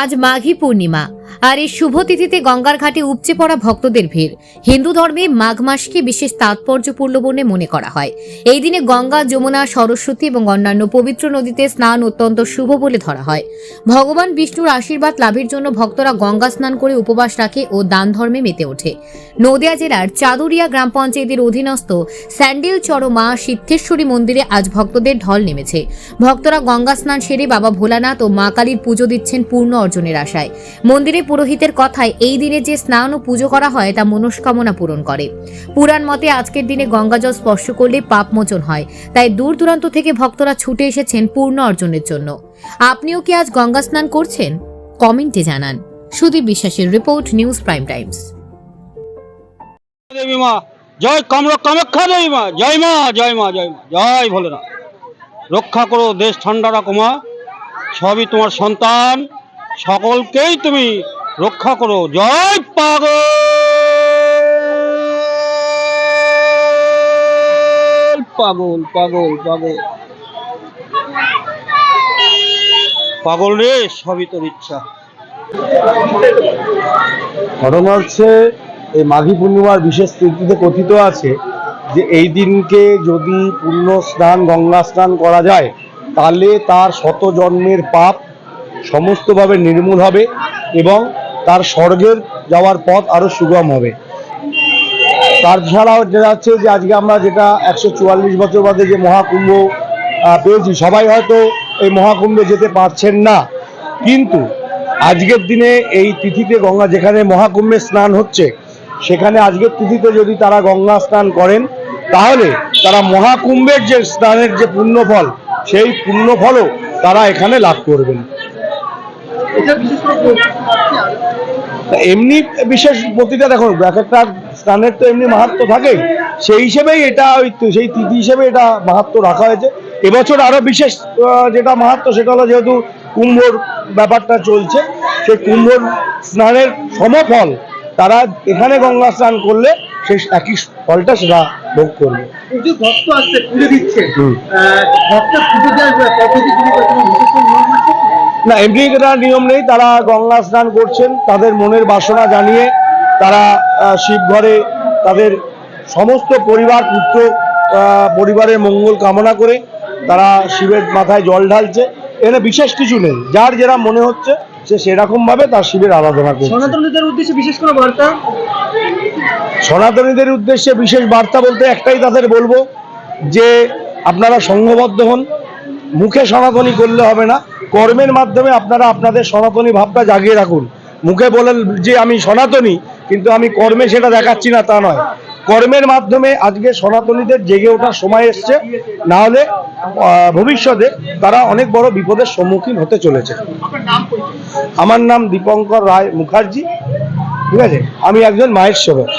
আজ মাঘী পূর্ণিমা আর এই শুভ তিথিতে গঙ্গার ঘাটে উপচে পড়া ভক্তদের ভিড়। হিন্দু ধর্মে মাঘ মাসকে বিশেষ তাৎপর্যপূর্ণ বলে মনে করা হয়। এই দিনে গঙ্গা, যমুনা, সরস্বতী এবং অন্যান্য পবিত্র নদীতে স্নান অত্যন্ত শুভ বলে ধরা হয়। ভগবান বিষ্ণুর আশীর্বাদ লাভের জন্য ভক্তরা গঙ্গা স্নান করে উপবাস রাখে ও দান ধর্মে মেতে ওঠে। নদিয়া জেলার চাদুরিয়া গ্রাম পঞ্চায়েতের অধীনস্থ স্যান্ডেল চরমা সিদ্ধেশ্বরী মন্দিরে আজ ভক্তদের ঢল নেমেছে। ভক্তরা গঙ্গা স্নান সেরে বাবা ভোলানাথ ও মা কালীর পুজো দিচ্ছেন পূর্ণ অর্জনের আশায়। মন্দিরে পুরোহিতের কথায় এই দিনে যে স্নান ও পুজো করা হয় তা মনস্কামনা পূরণ করে। পুরাণ মতে আজকের দিনে গঙ্গাজল স্পর্শ করলে পাপ মোচন হয়, তাই দূর দূরান্ত থেকে ভক্তরা ছুটে এসেছেন পূর্ণ অর্জনের জন্য। আপনিও কি আজ গঙ্গা স্নান করছেন? কমেন্টে জানান। সুদীপ বিশ্বাসের রিপোর্ট, নিউজ প্রাইম টাইমস। দেবী মা জয়, কামাখ্যা দেবী মা জয়, মা জয়, মা জয়, মা জয় ভোলেনাথ। রক্ষা করো, দেশ ঠান্ডা রাখো মা, সবই তোমার সন্তান, সকলকেই তুমি রক্ষা করো। জয় পাগল পাগল পাগল পাগল পাগল রে, সবই তোর ইচ্ছা। ঘটনা হচ্ছে, এই মাঘী পূর্ণিমার বিশেষ তিথিতে কথিত আছে যে এই দিনকে যদি পূর্ণ স্নান, গঙ্গা স্নান করা যায় তাহলে তার শত জন্মের পাপ সমস্তভাবে নির্মূল হবে এবং তার স্বর্গের যাওয়ার পথ আরো সুগম হবে। তাছাড়াও দেখা যাচ্ছে যে আজকে আমরা যেটা 144 বছর বাদে যে মহাকুম্ভ পেয়েছি, সবাই হয়তো এই মহাকুম্ভে যেতে পারছেন না, কিন্তু আজকের দিনে এই তিথিতে গঙ্গা, যেখানে মহাকুম্ভে স্নান হচ্ছে, সেখানে আজকের তিথিতে যদি তারা গঙ্গা স্নান করেন তাহলে তারা মহাকুম্ভের যে স্নানের যে পুণ্যফল, সেই পুণ্যফলও তারা এখানে লাভ করবেন। এমনি বিশেষ প্রতিটা দেখো, এক একটা স্নানের তো এমনি মাহাত্ম্য থাকে, সেই হিসেবেই এটা সেই তিথি হিসেবে এটা মাহাত্ম্য রাখা হয়েছে। এবছর আরো বিশেষ যেটা মাহাত্ম্য, সেটা হলো যেহেতু কুম্ভর ব্যাপারটা চলছে, সেই কুম্ভর স্নানের সমফল তারা এখানে গঙ্গা স্নান করলে সেই একই ফলটা সেটা ভোগ করবে। ভক্ত আসছে, পুজো দিচ্ছে, ভক্ত পুজো দেওয়ার পদ্ধতি না, এমনি এটা নিয়ম নেই। তারা গঙ্গা স্নান করছেন তাদের মনের বাসনা জানিয়ে, তারা শিব ঘরে তাদের সমস্ত পরিবার, পুত্র পরিবারের মঙ্গল কামনা করে তারা শিবের মাথায় জল ঢালছে। এখানে বিশেষ কিছু নেই, যার যেটা মনে হচ্ছে সে সেরকম ভাবে তার শিবের আরাধনা করছে। সনাতনীদের উদ্দেশ্যে বিশেষ করে বার্তা, সনাতনীদের উদ্দেশ্যে বিশেষ বার্তা বলতে একটাই তাদের বলবো যে আপনারা সংঘবদ্ধ হন। মুখে সনাতনী করলে হবে না, কর্মের মাধ্যমে আপনারা আপনাদের সনাতনী ভাবটা জাগিয়ে রাখুন। মুখে বলেন যে আমি সনাতনী, কিন্তু আমি কর্মে সেটা দেখাচ্ছি না, তা নয়। কর্মের মাধ্যমে আজকে সনাতনীদের জেগে ওঠার সময় এসছে, না হলে ভবিষ্যতে তারা অনেক বড় বিপদের সম্মুখীন হতে চলেছে। আমার নাম দীপঙ্কর রায় মুখার্জি, ঠিক আছে, আমি একজন মায়ের সেবক।